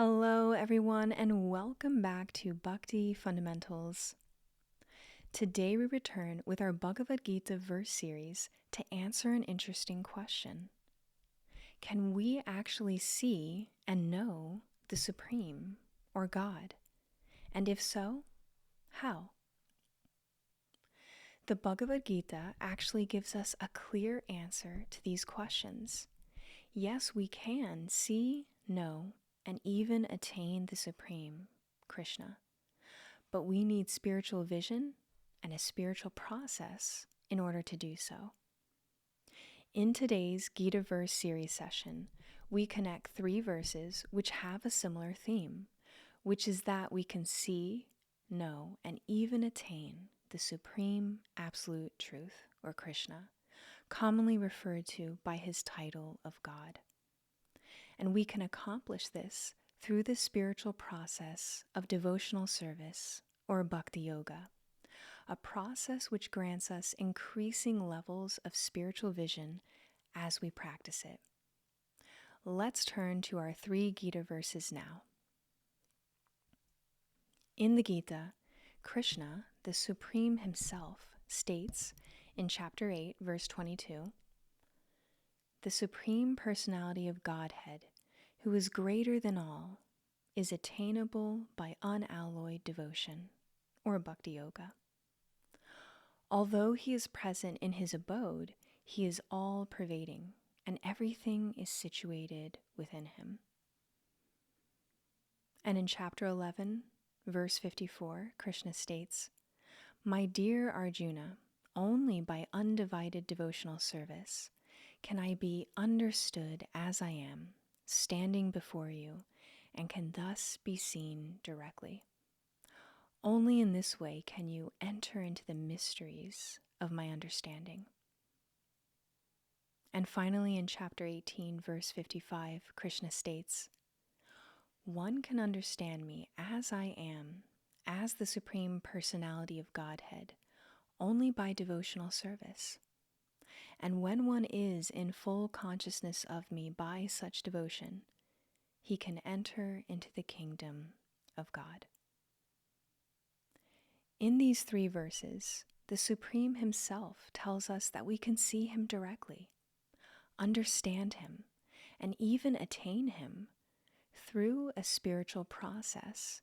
Hello, everyone, and welcome back to Bhakti Fundamentals. Today we return with our Bhagavad Gita Verse Series to answer an interesting question. Can we actually see and know the Supreme, or God? And if so, how? The Bhagavad Gita actually gives us a clear answer to these questions. Yes, we can see, know, and even attain the Supreme, Krishna. But we need spiritual vision and a spiritual process in order to do so. In today's Gita Verse Series session, we connect 3 verses which have a similar theme, which is that we can see, know, and even attain the Supreme Absolute Truth, or Krishna, commonly referred to by his title of God. And we can accomplish this through the spiritual process of devotional service, or Bhakti Yoga, a process which grants us increasing levels of spiritual vision as we practice it. Let's turn to our 3 Gita verses now. In the Gita, Krishna, the Supreme Himself, states in chapter 8, verse 22, "The Supreme Personality of Godhead, who is greater than all, is attainable by unalloyed devotion," or Bhakti Yoga. Although he is present in his abode, he is all-pervading, and everything is situated within him. And in chapter 11, verse 54, Krishna states, "My dear Arjuna, only by undivided devotional service can I be understood as I am, standing before you, and can thus be seen directly. Only in this way can you enter into the mysteries of my understanding." And finally, in chapter 18, verse 55, Krishna states, "One can understand me as I am, as the Supreme Personality of Godhead, only by devotional service. And when one is in full consciousness of me by such devotion, he can enter into the kingdom of God." In these 3 verses, the Supreme Himself tells us that we can see Him directly, understand Him, and even attain Him through a spiritual process,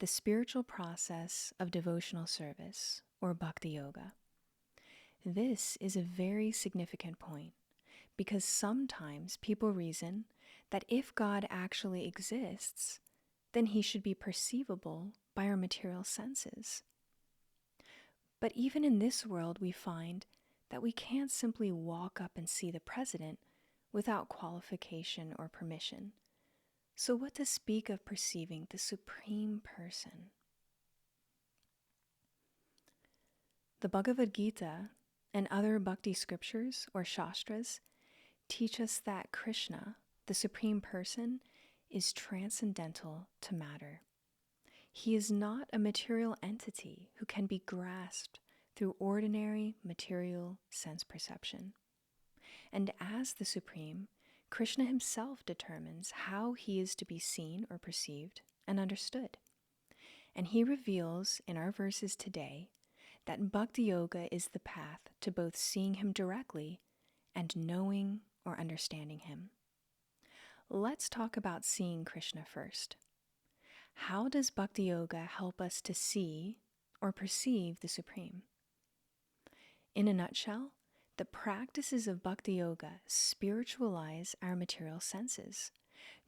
the spiritual process of devotional service, or Bhakti Yoga. This is a very significant point because sometimes people reason that if God actually exists, then He should be perceivable by our material senses. But even in this world, we find that we can't simply walk up and see the president without qualification or permission. So what to speak of perceiving the Supreme Person? The Bhagavad Gita and other bhakti scriptures, or shastras, teach us that Krishna, the Supreme Person, is transcendental to matter. He is not a material entity who can be grasped through ordinary material sense perception. And as the Supreme, Krishna himself determines how he is to be seen or perceived and understood. And he reveals in our verses today that Bhakti Yoga is the path to both seeing him directly and knowing or understanding him. Let's talk about seeing Krishna first. How does Bhakti Yoga help us to see or perceive the Supreme? In a nutshell, the practices of Bhakti Yoga spiritualize our material senses,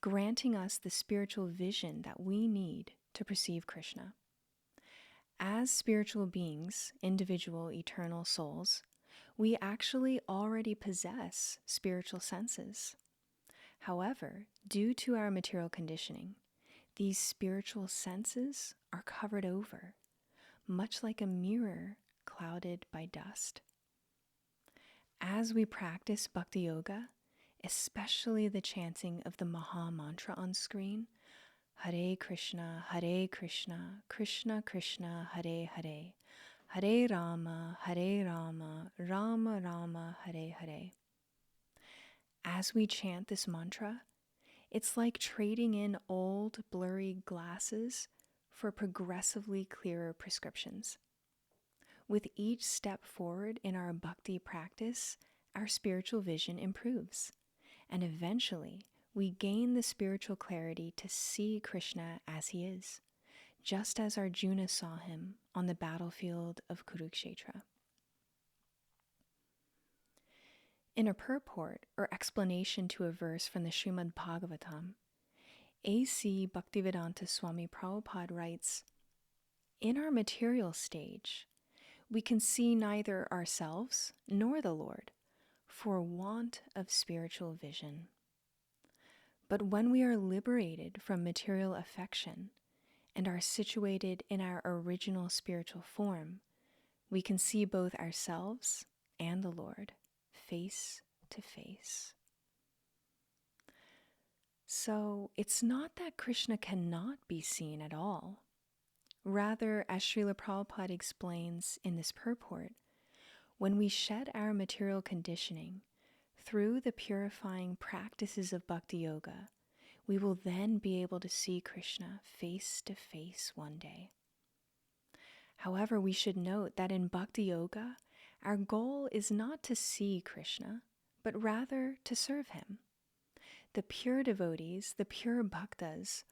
granting us the spiritual vision that we need to perceive Krishna. As spiritual beings, individual eternal souls, we actually already possess spiritual senses. However, due to our material conditioning, these spiritual senses are covered over, much like a mirror clouded by dust. As we practice Bhakti Yoga, especially the chanting of the Maha Mantra on screen, Hare Krishna, Krishna Krishna, Hare Hare, Hare Rama, Rama Rama, Hare Hare. As we chant this mantra, It's like trading in old, blurry glasses for progressively clearer prescriptions. With each step forward in our bhakti practice, our spiritual vision improves, and eventually we gain the spiritual clarity to see Krishna as he is, just as Arjuna saw him on the battlefield of Kurukshetra. In a purport or explanation to a verse from the Srimad Bhagavatam, A.C. Bhaktivedanta Swami Prabhupada writes, "In our material stage, we can see neither ourselves nor the Lord for want of spiritual vision. But when we are liberated from material affection and are situated in our original spiritual form, we can see both ourselves and the Lord face to face." So it's not that Krishna cannot be seen at all. Rather, as Srila Prabhupada explains in this purport, when we shed our material conditioning through the purifying practices of Bhakti Yoga, we will then be able to see Krishna face to face one day. However, we should note that in Bhakti Yoga, our goal is not to see Krishna, but rather to serve him. The pure devotees, the pure bhaktas,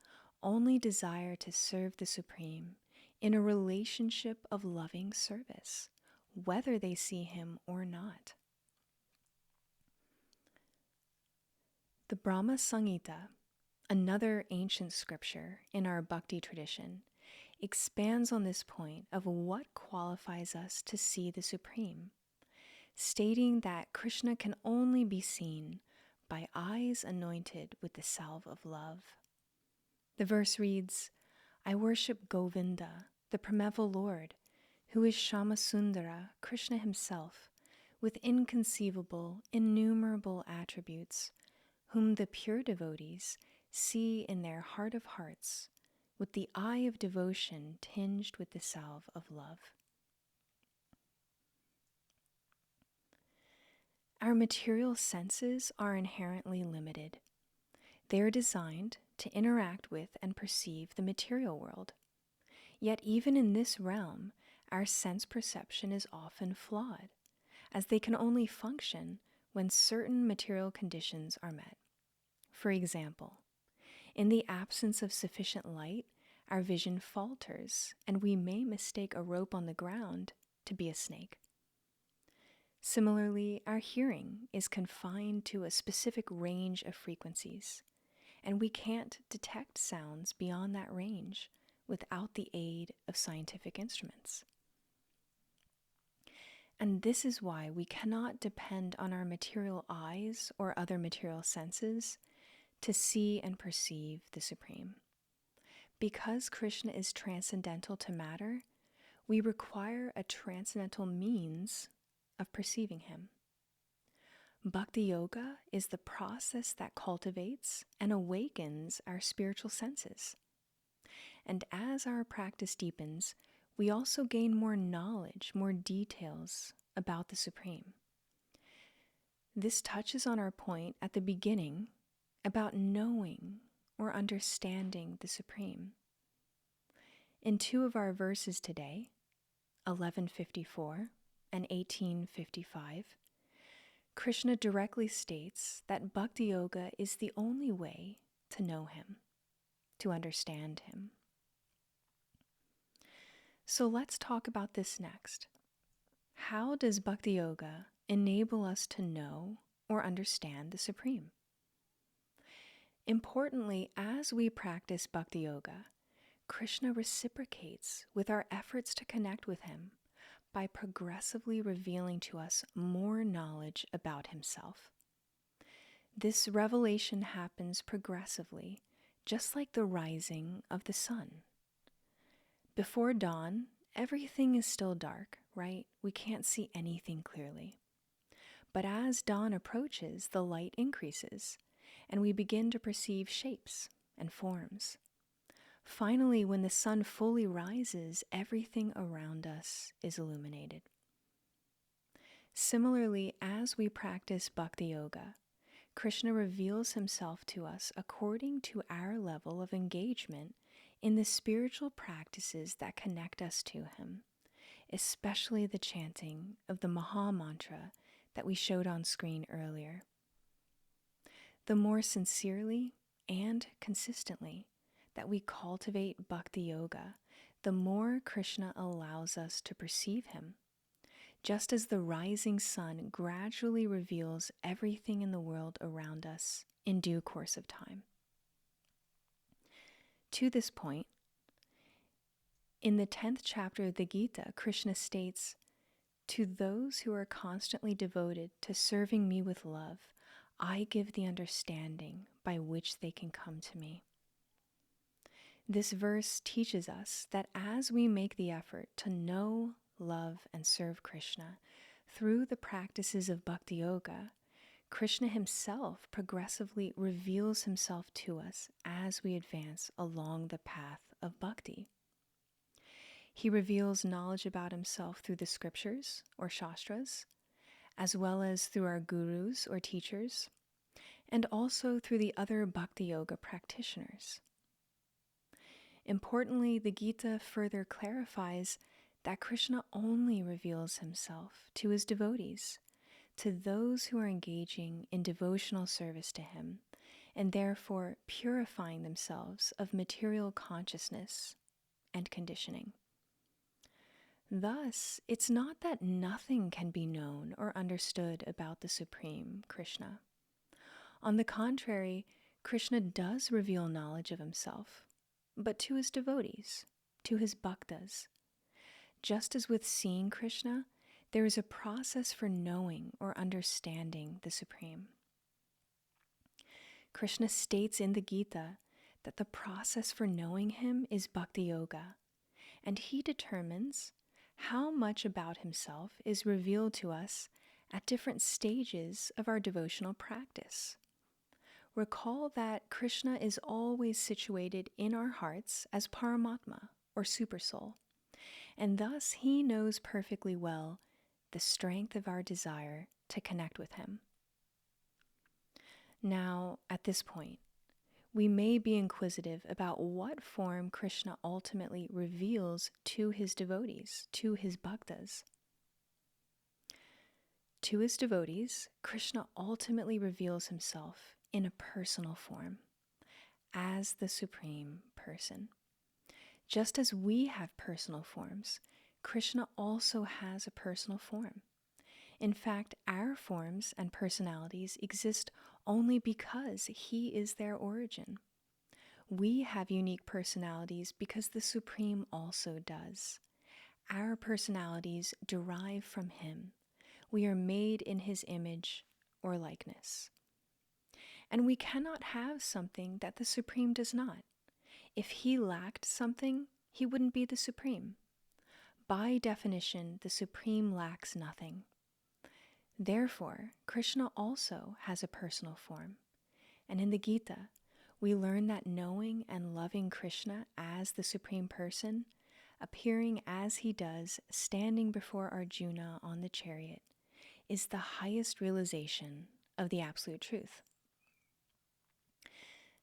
only desire to serve the Supreme in a relationship of loving service, whether they see him or not. The Brahma Samhita, another ancient scripture in our bhakti tradition, expands on this point of what qualifies us to see the Supreme, stating that Krishna can only be seen by eyes anointed with the salve of love. The verse reads, "I worship Govinda, the primeval Lord, who is Shamasundara, Krishna himself, with inconceivable, innumerable attributes, whom the pure devotees see in their heart of hearts, with the eye of devotion tinged with the salve of love." Our material senses are inherently limited. They are designed to interact with and perceive the material world. Yet even in this realm, our sense perception is often flawed, as they can only function when certain material conditions are met. For example, in the absence of sufficient light, our vision falters, and we may mistake a rope on the ground to be a snake. Similarly, our hearing is confined to a specific range of frequencies, and we can't detect sounds beyond that range without the aid of scientific instruments. And this is why we cannot depend on our material eyes or other material senses to see and perceive the Supreme. Because Krishna is transcendental to matter, we require a transcendental means of perceiving him. Bhakti Yoga is the process that cultivates and awakens our spiritual senses. And as our practice deepens, we also gain more knowledge, more details about the Supreme. This touches on our point at the beginning about knowing or understanding the Supreme. In two of our verses today, 1154 and 1855, Krishna directly states that Bhakti Yoga is the only way to know him, to understand him. So let's talk about this next. How does Bhakti Yoga enable us to know or understand the Supreme? Importantly, as we practice Bhakti Yoga, Krishna reciprocates with our efforts to connect with him by progressively revealing to us more knowledge about himself. This revelation happens progressively, just like the rising of the sun. Before dawn, everything is still dark, right? We can't see anything clearly. But as dawn approaches, the light increases, and we begin to perceive shapes and forms. Finally, when the sun fully rises, everything around us is illuminated. Similarly, as we practice Bhakti Yoga, Krishna reveals himself to us according to our level of engagement in the spiritual practices that connect us to him, especially the chanting of the Maha Mantra that we showed on screen earlier. The more sincerely and consistently that we cultivate Bhakti Yoga, the more Krishna allows us to perceive him, just as the rising sun gradually reveals everything in the world around us in due course of time. To this point, in the 10th chapter of the Gita, Krishna states, "To those who are constantly devoted to serving me with love, I give the understanding by which they can come to me." This verse teaches us that as we make the effort to know, love, and serve Krishna through the practices of Bhakti Yoga, Krishna himself progressively reveals himself to us as we advance along the path of bhakti. He reveals knowledge about himself through the scriptures or shastras, as well as through our gurus or teachers, and also through the other Bhakti Yoga practitioners. Importantly, the Gita further clarifies that Krishna only reveals himself to his devotees, to those who are engaging in devotional service to him, and therefore purifying themselves of material consciousness and conditioning. Thus, it's not that nothing can be known or understood about the Supreme Krishna. On the contrary, Krishna does reveal knowledge of himself, but to his devotees, to his bhaktas. Just as with seeing Krishna, there is a process for knowing or understanding the Supreme. Krishna states in the Gita that the process for knowing him is Bhakti Yoga, and he determines how much about himself is revealed to us at different stages of our devotional practice. Recall that Krishna is always situated in our hearts as Paramatma, or Supersoul, and thus he knows perfectly well the strength of our desire to connect with him. Now, at this point, we may be inquisitive about what form Krishna ultimately reveals to his devotees, to his bhaktas. To his devotees, Krishna ultimately reveals himself in a personal form, as the Supreme Person. Just as we have personal forms, Krishna also has a personal form. In fact, our forms and personalities exist only because he is their origin. We have unique personalities because the Supreme also does. Our personalities derive from him. We are made in his image or likeness. And we cannot have something that the Supreme does not. If he lacked something, he wouldn't be the Supreme. By definition, the Supreme lacks nothing. Therefore, Krishna also has a personal form. And in the Gita, we learn that knowing and loving Krishna as the Supreme Person, appearing as he does, standing before Arjuna on the chariot, is the highest realization of the absolute truth.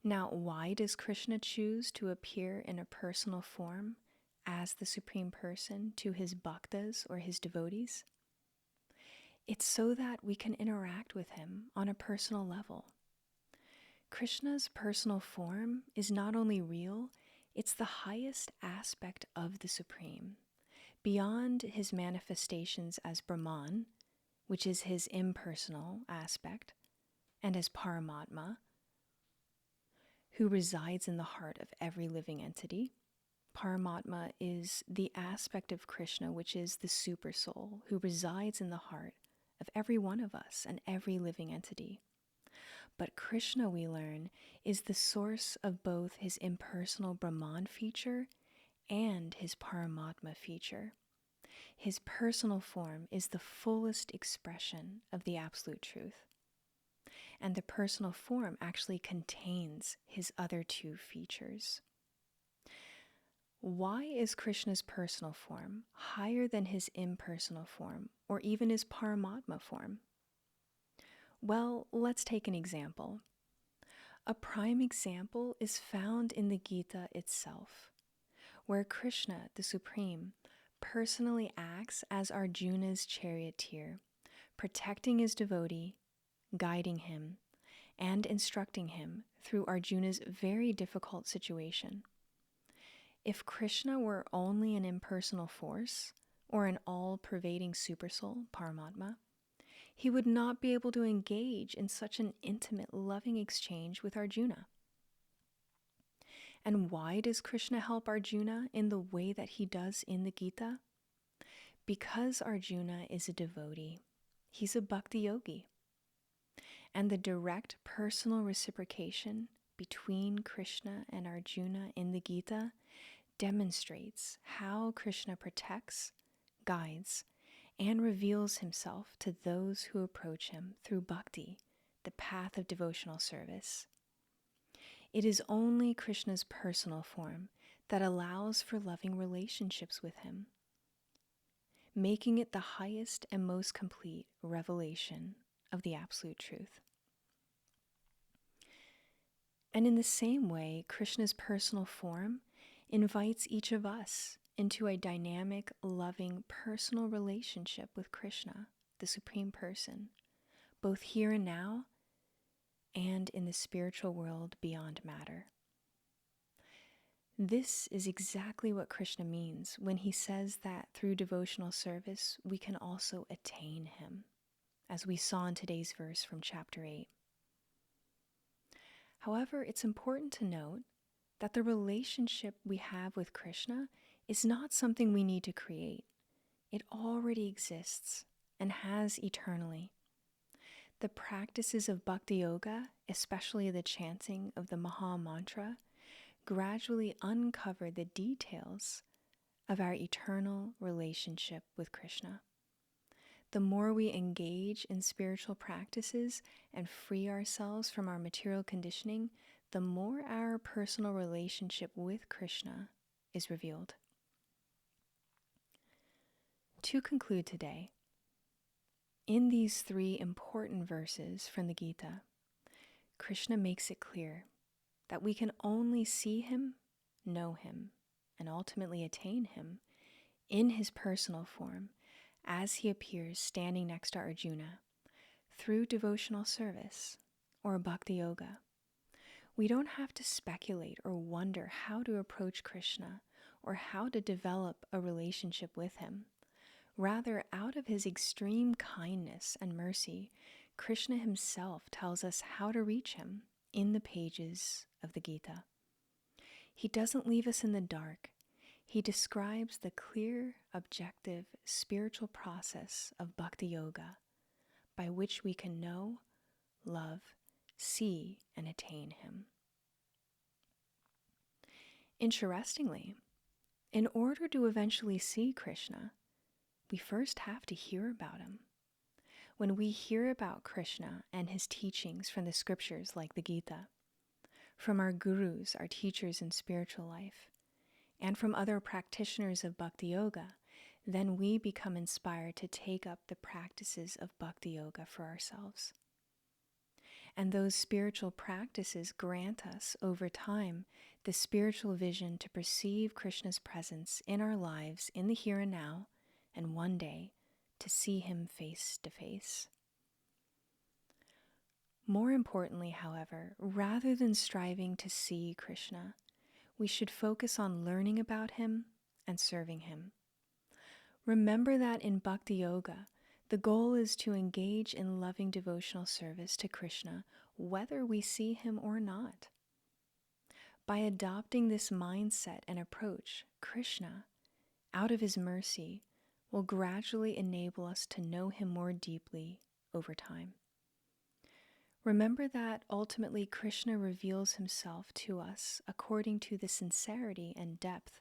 Now, why does Krishna choose to appear in a personal form as the Supreme Person to his bhaktas or his devotees? It's so that we can interact with him on a personal level. Krishna's personal form is not only real, it's the highest aspect of the Supreme. Beyond his manifestations as Brahman, which is his impersonal aspect, and as Paramatma, who resides in the heart of every living entity. Paramatma is the aspect of Krishna which is the Supersoul, who resides in the heart of every one of us and every living entity. But Krishna, we learn, is the source of both his impersonal Brahman feature and his Paramatma feature. His personal form is the fullest expression of the absolute truth. And the personal form actually contains his other two features. Why is Krishna's personal form higher than his impersonal form, or even his Paramatma form? Well, let's take an example. A prime example is found in the Gita itself, where Krishna, the Supreme, personally acts as Arjuna's charioteer, protecting his devotee, guiding him, and instructing him through Arjuna's very difficult situation. If Krishna were only an impersonal force, or an all-pervading supersoul, Paramatma, he would not be able to engage in such an intimate, loving exchange with Arjuna. And why does Krishna help Arjuna in the way that he does in the Gita? Because Arjuna is a devotee. He's a bhakti yogi. And the direct personal reciprocation between Krishna and Arjuna in the Gita demonstrates how Krishna protects, guides, and reveals himself to those who approach him through bhakti, the path of devotional service. It is only Krishna's personal form that allows for loving relationships with him, making it the highest and most complete revelation of the absolute truth. And in the same way, Krishna's personal form invites each of us into a dynamic, loving, personal relationship with Krishna, the Supreme Person, both here and now and in the spiritual world beyond matter. This is exactly what Krishna means when he says that through devotional service we can also attain him, as we saw in today's verse from chapter 8. However, it's important to note that the relationship we have with Krishna is not something we need to create. It already exists and has eternally. The practices of Bhakti Yoga, especially the chanting of the Maha Mantra, gradually uncover the details of our eternal relationship with Krishna. The more we engage in spiritual practices and free ourselves from our material conditioning, the more our personal relationship with Krishna is revealed. To conclude today, in these 3 important verses from the Gita, Krishna makes it clear that we can only see him, know him, and ultimately attain him in his personal form as he appears standing next to Arjuna through devotional service or bhakti yoga. We don't have to speculate or wonder how to approach Krishna or how to develop a relationship with him. Rather, out of his extreme kindness and mercy, Krishna himself tells us how to reach him in the pages of the Gita. He doesn't leave us in the dark. He describes the clear, objective, spiritual process of Bhakti Yoga by which we can know, love, see, and attain him. Interestingly, in order to eventually see Krishna, we first have to hear about him. When we hear about Krishna and his teachings from the scriptures like the Gita, from our gurus, our teachers in spiritual life, and from other practitioners of Bhakti Yoga, then we become inspired to take up the practices of Bhakti Yoga for ourselves. And those spiritual practices grant us, over time, the spiritual vision to perceive Krishna's presence in our lives in the here and now, and one day to see him face to face. More importantly, however, rather than striving to see Krishna, we should focus on learning about him and serving him. Remember that in Bhakti Yoga, the goal is to engage in loving devotional service to Krishna, whether we see him or not. By adopting this mindset and approach, Krishna, out of his mercy, will gradually enable us to know him more deeply over time. Remember that ultimately Krishna reveals himself to us according to the sincerity and depth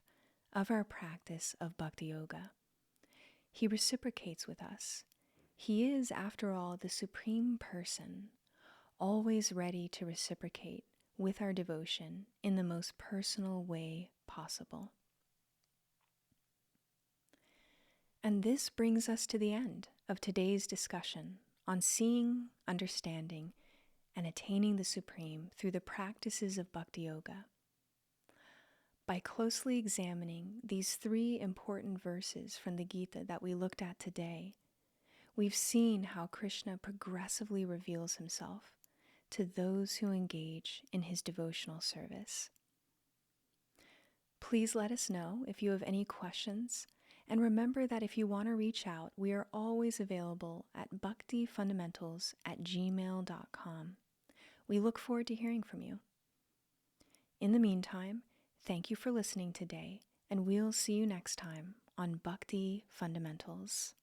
of our practice of Bhakti Yoga. He reciprocates with us. He is, after all, the Supreme Person, always ready to reciprocate with our devotion in the most personal way possible. And this brings us to the end of today's discussion on seeing, understanding, and attaining the Supreme through the practices of Bhakti Yoga. By closely examining these 3 important verses from the Gita that we looked at today, we've seen how Krishna progressively reveals himself to those who engage in his devotional service. Please let us know if you have any questions, and remember that if you want to reach out, we are always available at bhaktifundamentals@gmail.com. We look forward to hearing from you. In the meantime, thank you for listening today, and we'll see you next time on Bhakti Fundamentals.